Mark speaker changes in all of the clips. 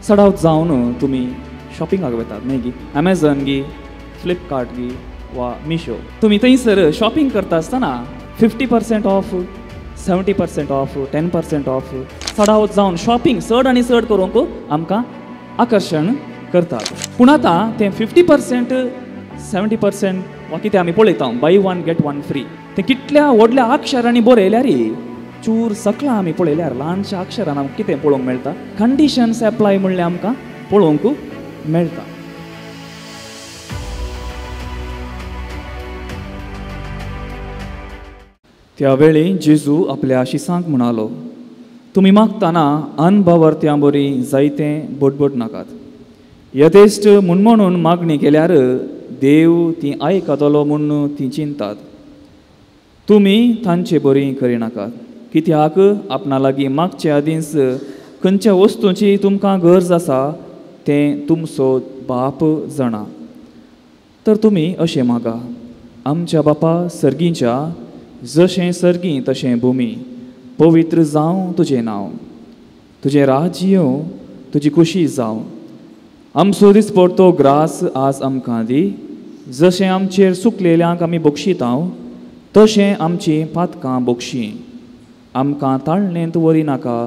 Speaker 1: सडावत जावन तुमी शॉपिंगाक वतात न्ही गी अमेझॉन गी फ्लिपकार्ट गी वा मिशो तुमी थंयसर शॉपिंग करता आसतना 50% ऑफ 70% ऑफ 10% ऑफ सडावत जावन शॉपिंग चड आनी चड करूंक आमकां आकर्शण करतात पूण आतां तें 50% 70% वा कितें आमी पळयता by one get one free तें कितल्या व्हडल्या अक्षरांनी बरयल्यार चूर सकलां आमी पळयल्यार ल्हानशा अक्षरान आमकां कितें पळोवंक मेळटा कंडिशन्स एप्लाय म्हणलें आमकां पळोवंक मेळटा त्या वेळी जेजू आपल्या शिसांक म्हणालो तुमी मागतना अनभवर्त्या बरी जायतें बडबड नाकात यथेश्ट म्हणून मागणी केल्यार देव ती आयकतलो म्हूण ती चिंतात तुमी तांचे बरी करिनाकात कित्याक आपणा लागीं मागचे आदींच खंयच्या वस्तूंची तुमकां गरज आसा तें तुमचो बाप जाणा तर तुमी अशें मागा आमच्या बापा सर्गीच्या जशें सर्गी तशें भुमी पवित्र जावं तुजें नांव तुजें राज्य येवं तुजी खुशी जावं आमचो दिसपडटो ग्रास आज आमकां दी जशें आमचेर सुकलेल्यांक आमी बक्षिता तशें आमची पातकां बक्षी आमकां ताळणेंत वरी नाका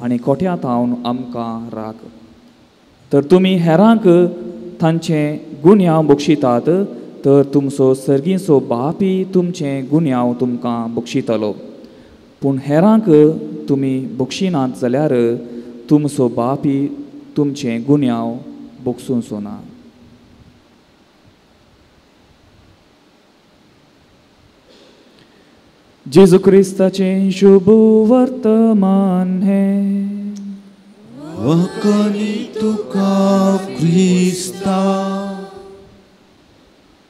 Speaker 1: आनी कोट्यांत हावन आमकां राख तर तुमी हेरांक तांचें गुन्यांव बक्षितात तर तुमचो सर्गीचो बापी तुमचें गुन्यांव तुमकां बक्षितलो पूण हेरांक तुमी बक्षिनात जाल्यार तुमचो बापी तुमचें गुन्यांव बक्षूंचो ना जेजू क्रिस्ताचें शुभ वर्तमान हे
Speaker 2: वकनी तुका क्रिस्ता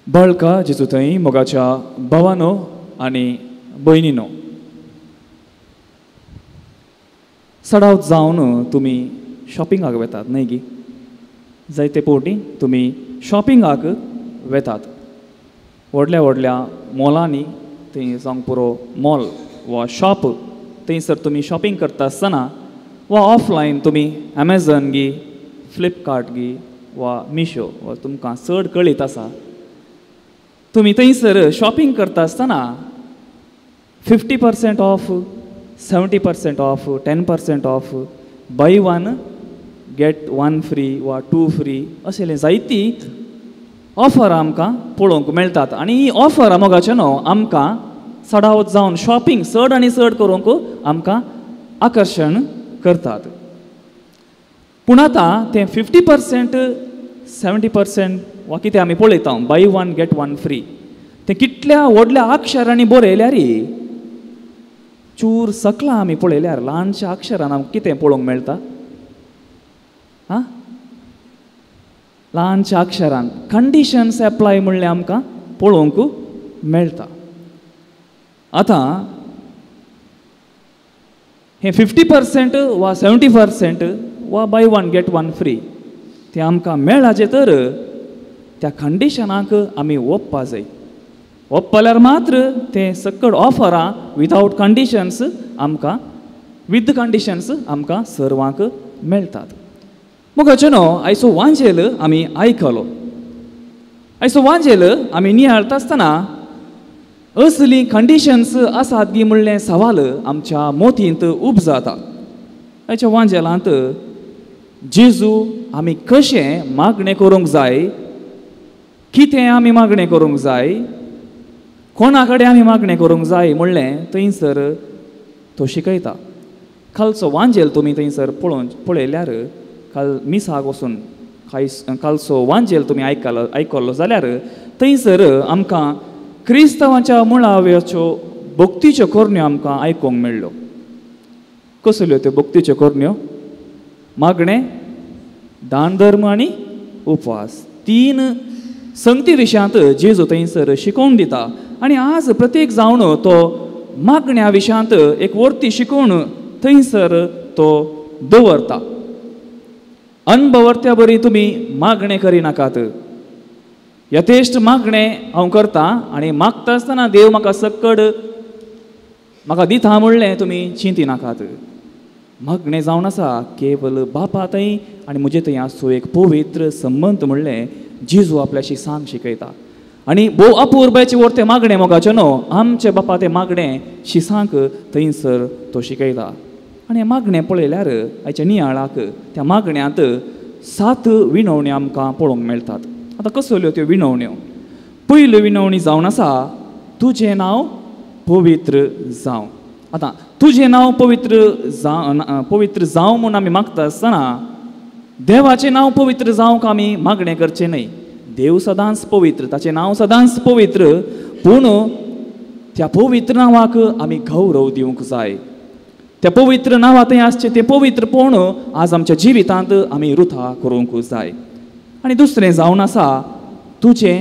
Speaker 1: बाळका जेजू थंय मोगाच्या भावानो आनी भयणीनो सडावत जावन तुमी शॉपिंगाक वेतात न्ही गी जायते फावटी तुमी शॉपिंगाक वेतात व्हडल्या व्हडल्या मॉलांनी थंय जावंक पुरो मॉल वा शॉप थंयसर तुमी शॉपिंग करता आसतना वा ऑफलायन तुमी अमेझॉन गी फ्लिपकार्ट गी वा मिशो वा तुमकां चड कळीत आसा तुमी थंयसर शॉपिंग करता आसतना 50% of 70% of 10% of by one get one free वा टू फ्री अशें जायती ऑफर आमकां पळोवंक मेळटात आनी ही ऑफर मोगाचें न्हू आमकां सडावत जावन शॉपिंग चड आनी चड करूंक आमकां आकर्शण करतात पूण आतां तें 50% 70% वा कितें आमी पळयता by one get one free तें कितल्या व्हडल्या अक्षरांनी बरयल्यार चूर सकलां आमी पळयल्यार ल्हानशा अक्षरान आमकां कितें पळोवंक मेळटा आं ल्हानशा अक्षरान कंडिशन्स एप्लाय म्हणलें आमकां पळोवंक मेळटा आतां हें 50% वा 70% वा by one get one free तें आमकां मेळाचें तर त्या कंडिशनाक आमी वचपा जाय वचपाल्यार मात्र तें सकट ऑफरां विथआउट कंडिशन्स आमकां विथ कंडिशन्स आमकां सर्वांक मेळटात मोगाचें न्हू आयचो वांजेल आमी आयकलो आयचो वांजेल आमी नियाळटा आसतना असली कंडिशन्स आसात गी म्हणलें सवाल आमच्या मोतींत उब जाता आयच्या वांजेलांत जेजू आमी कशें मागणें करूंक जाय कितें आमी मागणें करूंक जाय कोणा कडेन आमी मागणें करूंक जाय म्हणलें थंयसर तो शिकयता कालचो वांजेल तुमी थंयसर पळयल्यार काल मिसाक वचून कालचो वांजेल तुमी आयकल्लो जाल्यार थंयसर आमकां क्रिस्तांवांच्या मुळाव्याच्यो भक्तीच्यो करण्यो आमकां आयकूंक मेळ्ळ्यो कसल्यो त्यो भक्तीच्यो करण्यो मागणें दान धर्म आनी उपवास 3 संगती विशयांत जेजू थंयसर शिकोवन दिता आनी आज प्रत्येक जावन तो मागण्या विशयांत एक वर्ती शिकोवन थंयसर तो दवरता अनभवर्त्या बरी तुमी मागणें करिनाकात यथेश्ट मागणें हांव करता आनी मागता आसतना देव म्हाका सकट म्हाका दिता म्हणलें तुमी चिंती नाकात मागणें जावन आसा केवल बापा थंय आनी म्हजे थंय आसूं एक पवित्र संबंद म्हणलें जेजू आपल्याशी सांग शिकयता आनी भोव अपुर्बाचें वर्तें मागणें मोगाचें न्हू आमचे बापा तें मागणें शिसांक थंयसर तो शिकयता आनी हें मागणें पळयल्यार आयच्या नियाळाक त्या मागण्यांत 7 विनवण्यो आमकां पळोवंक मेळटात. आतां कसल्यो त्यो विनवण्यो? पयली विनवणी जावन आसा तुजें नांव पवित्र जावं. आतां तुजें नांव पवित्र जावं म्हूण आमी मागता आसतना देवाचें नांव पवित्र जावंक आमी मागणें करचें न्हय. देव सदांच पवित्र, ताचें नांव सदांच पवित्र, पूण त्या पवित्र नांवाक आमी गौरव दिवंक जाय. त्या पवित्र नांवा थंय आसचें तें पवित्रपण आज आमच्या जिवितांत आमी रुथा करूंक जाय. आनी दुसरें जावन आसा तुजें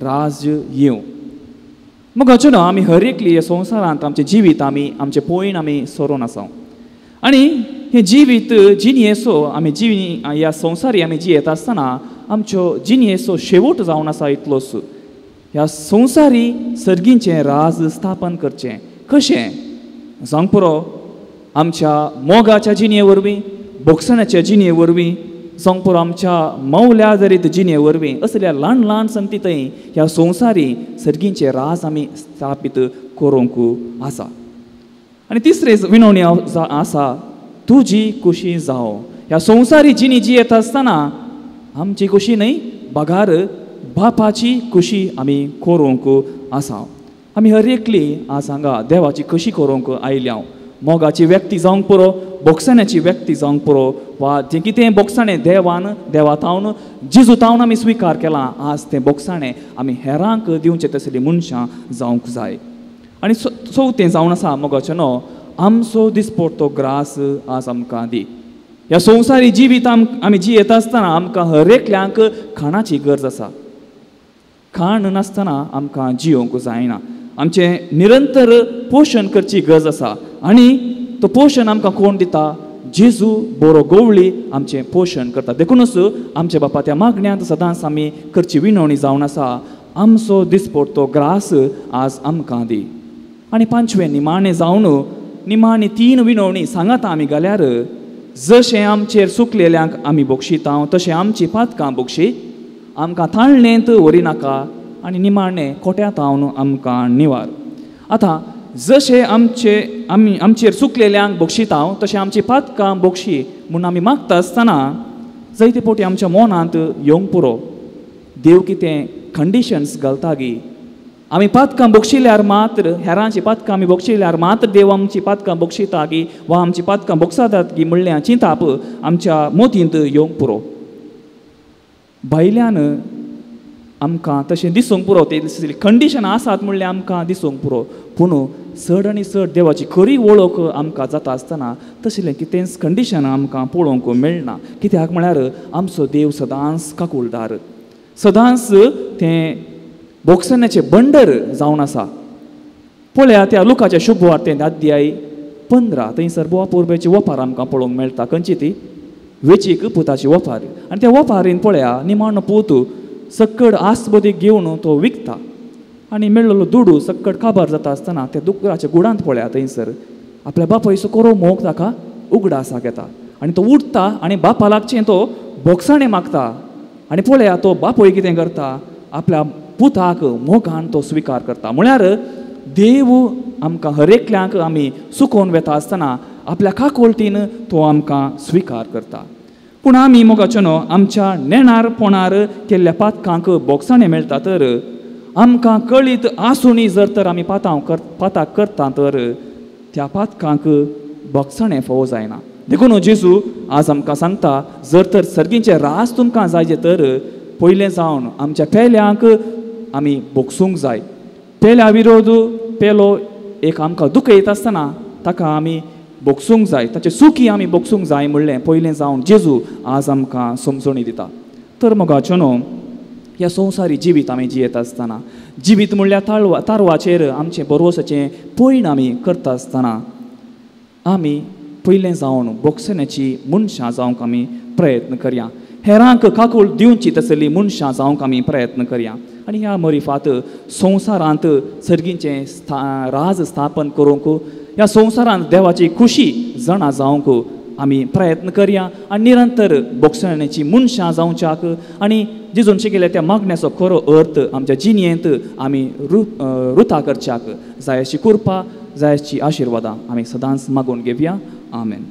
Speaker 1: राज्य येवं. मग अचून आमी हर एकली ह्या संवसारांत आमचें जिवीत आमी आमचें पयण आमी सरोन आसा आनी हें जिवीत जिणयेचो आमी ह्या संवसारी आमी जियेता आसतना आमच्यो जिणयेचो शेवट जावन आसा इतलोच. ह्या संवसारी सर्गींचें राज स्थापन करचें कशें जावंक पुरो आमच्या मोगाच्या जिणये वरवीं, भोगसणाच्या जिणये वरवीं, जावंक पुरो आमच्या मौल्याधारीत जिणे वरवीं असल्या ल्हान ल्हान संगती थंय ह्या संवसारी सर्गींचें राज आमी स्थापीत करूंक आसा. आनी तिसरे विनवणी आसा तुजी खुशी जावं. ह्या संवसारी जिणी जियेता आसतना आमची खुशी न्हय बगार बापाची खुशी आमी करूंक आसा. आमी हर एकली आज हांगा देवाची कशी करूंक आयल्या. मोगाची व्यक्ती जावंक पुरो, भोगसण्याची व्यक्ती जावंक पुरो, वा जें कितें भोगसाणें देवातावन जिजूतावन आमी स्विकार केलां आज तें भोगसाणें आमी हेरांक दिवचें तसलीं मनशां जावंक जाय. आनी चवथें जावन आसा मोगाचें न्हू आमचो दिसपडटो ग्रास आज आमकां दी. ह्या संवसारी जिवीत आमी जियेता आसतना आमकां हर एकल्यांक खाणाची गरज आसा. खाण नासतना आमकां जियोंक जायना. आमचें निरंतर पोशण करची गरज आसा आनी तो पोशण आमकां कोण दिता? जेजू बरो गवळी आमचें पोशण करता. देखूनच आमच्या बापा त्या मागण्यांत सदांच आमी करची विनवणी जावन आसा आमचो दिसपडटो ग्रास आज आमकां दी. आनी पांचवें निमाणें जावन निमाणी 3 विनवणी सांगात आमी जाल्यार जशें आमचेर सुकलेल्यांक आमी बक्षिता तशें आमची पातकां बक्षी, आमकां थाळणेंत व्हरिनाका आनी निमाणें कोट्यांत हावन आमकां निवार. आतां जशें आमचेर सुकलेल्यांक बक्षिता तशें आमची पातकां बक्षी म्हूण आमी मागता आसतना जायते फावटी आमच्या मनांत येवंक पुरो देव कितें कंडिशन्स घालता गी. आमी पातकां बक्षिल्यार मात्र हेरांची पातकां आमी बक्षिल्यार मात्र देव आमची पातकां बक्षिता गी वा आमची पातकां बक्षातात गी म्हणल्यार चिंताप आमच्या मोतींत येवंक पुरो. भायल्यान आमकां तशें दिसूंक पुरो ते कंडिशन आसात म्हणल्यार आमकां दिसूंक पुरो, पूण चड आनी चड देवाची खरी वळख आमकां जाता आसतना तसलें कितेंच कंडिशन आमकां पळोवंक मेळना. कित्याक म्हळ्यार आमचो देव सदांच काकूळदार, सदांच तें भोगसण्याचें बंडर जावन आसा. पळया त्या लुकाच्या शुभवार्तेंत अध्याय 15 थंयसर बोवा पोरबेची वपार आमकां पळोवंक मेळटा. खंयची ती? वेचीक पुताची वपार. आनी त्या वपारीन पळया निमाणो पूत सक्कड आस्पदीक घेवन तो विकता आनी मेळ्ळलो दुडू सक्कड काबार जाता आसतना त्या दुकराच्या गुडांत पळया थंयसर आपल्या बापायचो कोरो मोग ताका उगडासाक येता आनी तो उठता आनी बापा लागचें तो भोगसाणें मागता. आनी पळया तो बापोय कितें करता? आपल्या पुताक मोगान तो स्विकार करता. म्हळ्यार देव आमकां हर एकल्यांक आमी सुकोवन वेता आसतना आपल्या काकोळटीन तो आमकां स्विकार करता. पूण आमी मोगाचें न्हू आमच्या नेणारपणार केल्ल्या पातकांक भोगसाणें मेळटा तर आमकां कळीत आसुनी जर तर आमी पाताक करता तर त्या पातकांक भोगसाणें फोव जायना. देखून जेजू आज आमकां सांगता जर तर सर्गींचें राज तुमकां जाय तर पयलें जावन आमच्या पेल्यांक आमी भोगसूंक जाय. पेल्या विरोध पेलो एक आमकां दुखयता आसतना ताका आमी भोगसूंक जाय, ताचें सुखी आमी भोगसूंक जाय म्हणलें पयलें जावन जेजू आज आमकां समजणी दिता. तर मोगाचें न्हू ह्या संवसारी जिवीत आमी जियेता आसतना जिवीत म्हणल्यार तारवाचेर आमचें बरोवसाचें पयण आमी करता आसतना आमी पयलें जावन भोगसण्याची मनशां जावंक आमी प्रयत्न करया. हेरांक काकूळ दिवची तसली मनशां जावंक आमी प्रयत्न करया. आनी ह्या मरिफात संवसारांत सर्गींचें राज स्थापन करूंक ह्या संवसारांत देवाची खुशी जाणा जावंक आमी प्रयत्न करया आनी निरंतर बोगसण्याची मनशां जावच्याक आनी जेजूनशे केल्या त्या मागण्याचो खरो अर्थ आमच्या जिणेंत आमी रुता करच्याक जाय अशी कृपा जाय अशी आशिर्वादां आमी सदांच मागून घेवया आमेन.